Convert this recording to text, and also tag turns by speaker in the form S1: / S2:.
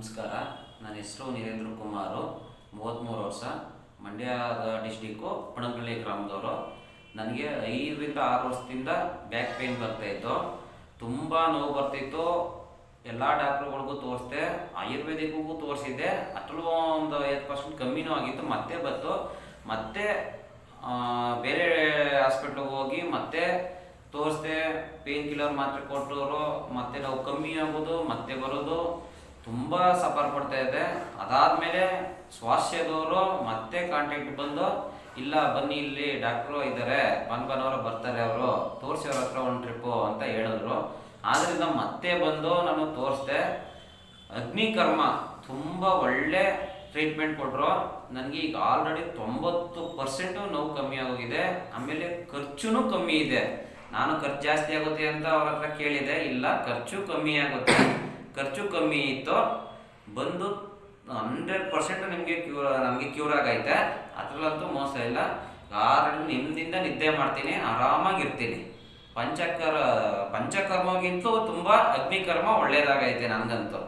S1: ನಮಸ್ಕಾರ. ನನ್ನ ಹೆಸರು ನೀರೇಂದ್ರ ಕುಮಾರು, 33 ವರ್ಷ, ಮಂಡ್ಯದ ಡಿಸ್ಟಿಕ್ಕು, ಪಣಗಳ್ಳಿ ಗ್ರಾಮದವರು. ನನಗೆ 5ರಿಂದ 6 ವರ್ಷದಿಂದ ಬ್ಯಾಕ್ ಪೇಯ್ನ್ ಬರ್ತಾಯಿತ್ತು. ತುಂಬ ನೋವು ಬರ್ತಿತ್ತು. ಎಲ್ಲ ಡಾಕ್ಟ್ರುಗಳಿಗೂ ತೋರಿಸ್ದೆ, ಆಯುರ್ವೇದಿಕ್ಗೂ ತೋರಿಸಿದ್ದೆ. ಅಷ್ಟರಲ್ಲೂ ಒಂದು 50% ಕಮ್ಮಿನೂ ಆಗಿತ್ತು. ಮತ್ತೆ ಬಂತು. ಮತ್ತೆ ಬೇರೆ ಹಾಸ್ಪಿಟ್ಲಿಗೆ ಹೋಗಿ ಮತ್ತೆ ತೋರಿಸ್ದೆ. ಪೇಯ್ನ್ ಕಿಲ್ಲರ್ ಮಾತ್ರೆ ಕೊಟ್ಟರು. ಮತ್ತೆ ನಾವು ಕಮ್ಮಿ ಆಗೋದು, ಮತ್ತೆ ಬರೋದು, ತುಂಬ ಸಫರ್ ಪಡ್ತಾ ಇದೆ. ಅದಾದಮೇಲೆ ಸ್ವಾಸ್ಥ್ಯದವರು ಮತ್ತೆ ಕಾಂಟ್ಯಾಕ್ಟ್ ಬಂದು, ಇಲ್ಲ ಬನ್ನಿ ಇಲ್ಲಿ ಡಾಕ್ಟ್ರು ಇದ್ದಾರೆ, ಭಾನುವಾರ ಬರ್ತಾರೆ, ಅವರು ತೋರಿಸಿ ಅವ್ರ ಹತ್ರ ಒಂದು ಟ್ರಿಪ್ಪು ಅಂತ ಹೇಳಿದ್ರು. ಆದ್ದರಿಂದ ಮತ್ತೆ ಬಂದು ನಾನು ತೋರಿಸ್ದೆ. ಅಗ್ನಿಕರ್ಮ ತುಂಬ ಒಳ್ಳೆ ಟ್ರೀಟ್ಮೆಂಟ್ ಕೊಟ್ಟರು. ನನಗೆ ಈಗ ಆಲ್ರೆಡಿ 90% ನೋವು ಕಮ್ಮಿ ಆಗೋಗಿದೆ. ಆಮೇಲೆ ಖರ್ಚು ಕಮ್ಮಿ ಇದೆ. ನಾನು ಖರ್ಚು ಜಾಸ್ತಿ ಆಗುತ್ತೆ ಅಂತ ಅವ್ರ ಹತ್ರ ಕೇಳಿದೆ. ಇಲ್ಲ, ಖರ್ಚು ಕಮ್ಮಿ ಆಗುತ್ತೆ. ಖರ್ಚು ಕಮ್ಮಿ ಇತ್ತು. ಬಂದು 100% ನಮಗೆ ಕ್ಯೂರ್ ಆಗೈತೆ. ಅದರಲ್ಲಂತೂ ಮೋಸ ಇಲ್ಲ. ಆಲ್ರೆಡಿ ನಿಮ್ದಿಂದ ನಿದ್ದೆ ಮಾಡ್ತೀನಿ, ಆರಾಮಾಗಿರ್ತೀನಿ. ಪಂಚಕರ್ಮಗಿಂತಲೂ ತುಂಬ ಅಗ್ನಿಕರ್ಮ ಒಳ್ಳೇದಾಗೈತೆ ನನಗಂತೂ.